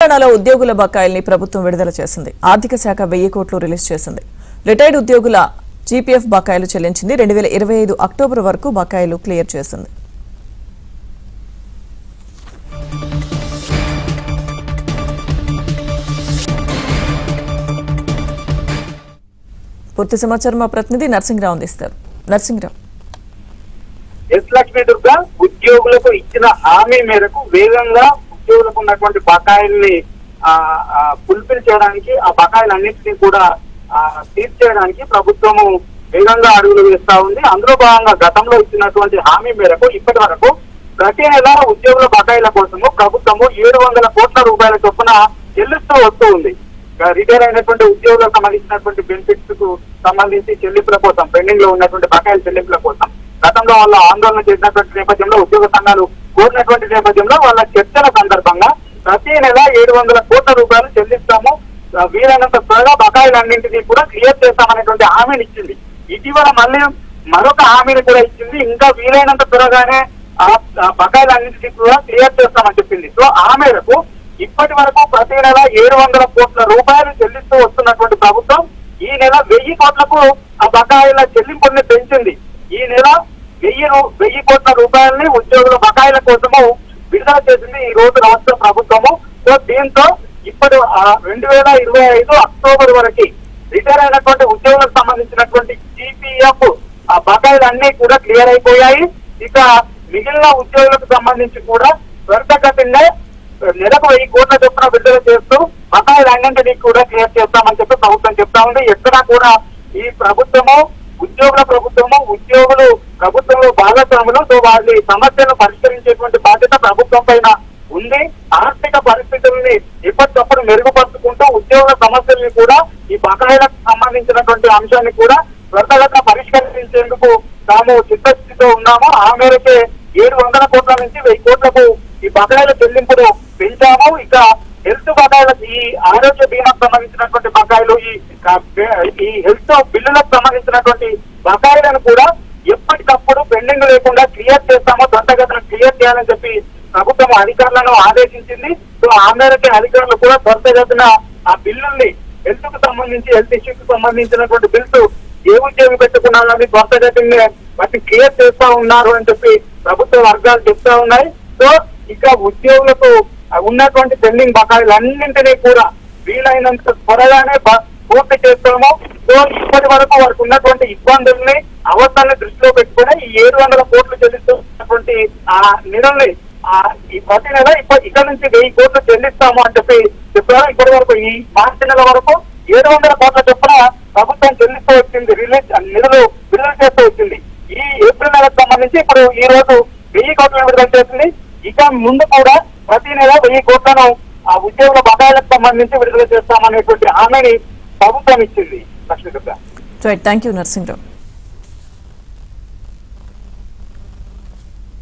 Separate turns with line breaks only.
తెలంగాణలో ఉద్యోగుల బకాయిల్ని ప్రభుత్వం విడుదల చేసింది. ఆర్థిక శాఖ 1000 కోట్లు రిలీజ్ చేసింది. రిటైర్డ్ ఉద్యోగుల జీపీఎఫ్ బకాయిలు చెల్లించింది. 2025 అక్టోబర్ వరకు బకాయిలు క్లియర్ చేసింది. పూర్తి సమాచారం మా ప్రతినిధి నర్సింగ్రావు అందిస్తారు. నర్సింగ్రావు,
ఎస్ లక్ష్మీ దుర్గా, ఉద్యోగులకు ఇచ్చిన హామీ మేరకు వేగంగా ఉద్యోగులకు ఉన్నటువంటి బకాయిల్ని ఫుల్ఫిల్ చేయడానికి, ఆ బకాయిలన్నింటినీ కూడా తీర్చేయడానికి ప్రభుత్వము వేగంగా అడుగులు వేస్తా ఉంది. అందులో భాగంగా గతంలో ఇచ్చినటువంటి హామీ మేరకు ఇప్పటి వరకు ప్రతి నెల ఉద్యోగుల బకాయిల కోసము ప్రభుత్వము 700 కోట్ల రూపాయల చొప్పున చెల్లిస్తూ వస్తూ ఉంది. రిటైర్ అయినటువంటి ఉద్యోగులకు సంబంధించినటువంటి బెనిఫిట్స్ కు సంబంధించి చెల్లింపుల కోసం, పెండింగ్ లో ఉన్నటువంటి బకాయిల చెల్లింపుల కోసం గతంలో వాళ్ళు ఆందోళన చేసినటువంటి నేపథ్యంలో, ఉద్యోగ సంఘాలు కోరినటువంటి నేపథ్యంలో వాళ్ళ చర్చల సందర్భంగా ప్రతి నెల 700 కోట్ల రూపాయలు చెల్లిస్తాము, వీలైనంత త్వరగా బకాయిలన్నింటినీ కూడా క్లియర్ చేస్తామనేటువంటి హామీని ఇచ్చింది. ఇటీవల మళ్ళీ మరొక హామీని కూడా ఇచ్చింది. ఇంకా వీలైనంత త్వరగానే ఆ బకాయిలన్నింటినీ కూడా క్లియర్ చేస్తామని చెప్పింది. సో ఆ మేరకు ఇప్పటి వరకు ప్రతి నెల 700 కోట్ల రూపాయలు చెల్లిస్తూ వస్తున్నటువంటి ప్రభుత్వం ఈ నెల 1000 కోట్లకు ఆ బకాయిల చెల్లింపుల్ని పెంచింది. ఈ నెల 1000 కోట్ల రూపాయలని ఉద్యోగుల బకాయిల కోసము విడుదల చేసింది ఈ రోజు రాష్ట్ర ప్రభుత్వము. సో దీంతో ఇప్పుడు 2025 అక్టోబర్ వరకు రిటైర్ అయినటువంటి ఉద్యోగులకు సంబంధించినటువంటి జీపీఎఫ్ ఆ బకాయిలన్నీ కూడా క్లియర్ అయిపోయాయి. ఇక మిగిలిన ఉద్యోగులకు సంబంధించి కూడా త్వరితగతినే నెలకు 1000 కోట్ల చొప్పున విడుదల చేస్తూ బకాయిలన్నింటినీ కూడా క్లియర్ చేస్తామని చెప్పి ప్రభుత్వం చెప్తా ఉంది. ఎక్కడా కూడా ఈ ప్రభుత్వము ఉద్యోగులు ప్రభుత్వంలో భాగస్వాములు. సో వాళ్ళ సమస్యలను పరిష్కరించేటువంటి బాధ్యత ప్రభుత్వం పైన ఉంది. ఆర్థిక పరిస్థితుల్ని ఎప్పటికప్పుడు మెరుగుపరుచుకుంటూ ఉద్యోగుల సమస్యల్ని కూడా, ఈ బకాయిలకు సంబంధించినటువంటి అంశాన్ని కూడా త్వరగా పరిష్కరించేందుకు తాము చిత్తశుద్ధితో ఉన్నాము. ఆ మేరకే 700 కోట్ల నుంచి 1000 కోట్లకు ఈ బకాయిల చెల్లింపులు పెంచాము. ఇక హెల్త్ బకాయిలకు, ఈ ఆరోగ్య బీమాకు సంబంధించినటువంటి బకాయిలు, ఈ హెల్త్ బిల్లులకు సంబంధించినటువంటి బకాయిలను కూడా ఎప్పటికప్పుడు పెండింగ్ లేకుండా క్లియర్ చేస్తామో, త్వరితగతిన క్లియర్ చేయాలని చెప్పి ప్రభుత్వం అధికారులను ఆదేశించింది. సో ఆ మేరకే అధికారులు కూడా త్వరితగతిన ఆ బిల్లుల్ని, హెల్త్ కు సంబంధించి, హెల్త్ ఇష్యూకి సంబంధించినటువంటి బిల్స్ ఏ ఉద్యోగి పెట్టుకున్నారని త్వరితగతిని వాటిని క్లియర్ చేస్తా ఉన్నారు అని చెప్పి ప్రభుత్వ వర్గాలు చెప్తా ఉన్నాయి. సో ఇక ఉద్యోగులకు ఉన్నటువంటి పెండింగ్ బకాయిలన్నింటినీ కూడా వీలైనంత త్వరగానే పూర్తి చేస్తాము. సో ఇప్పటి వరకు వారికి ఉన్నటువంటి ఇబ్బందుల్ని, అవసరాన్ని దృష్టిలో పెట్టుకుని ఈ 700 కోట్లు చెల్లిస్తున్నటువంటి ఆ నిధుల్ని ఈ ప్రతి నెల ఇక్కడ నుంచి 1000 కోట్లు చెల్లిస్తాము అని చెప్పి చెప్పారు. ఇప్పటి వరకు ఈ మార్చి నెల వరకు 700 కోట్ల చొప్పున ప్రభుత్వం చెల్లిస్తూ వచ్చింది, నిధులు విడుదల చేస్తూ వచ్చింది. ఈ ఏప్రిల్ నెలకు సంబంధించి ఇప్పుడు ఈ రోజు 1000 కోట్లను విడుదల చేసింది. ఇక ముందు కూడా ప్రతి నెల 1000 కోట్లను ఆ ఉద్యోగుల బకాయిలకు సంబంధించి విడుదల చేస్తామనేటువంటి హామీని ప్రభుత్వం ఇచ్చింది. Lakshmi Durga.
Right, thank you Narsing Rao.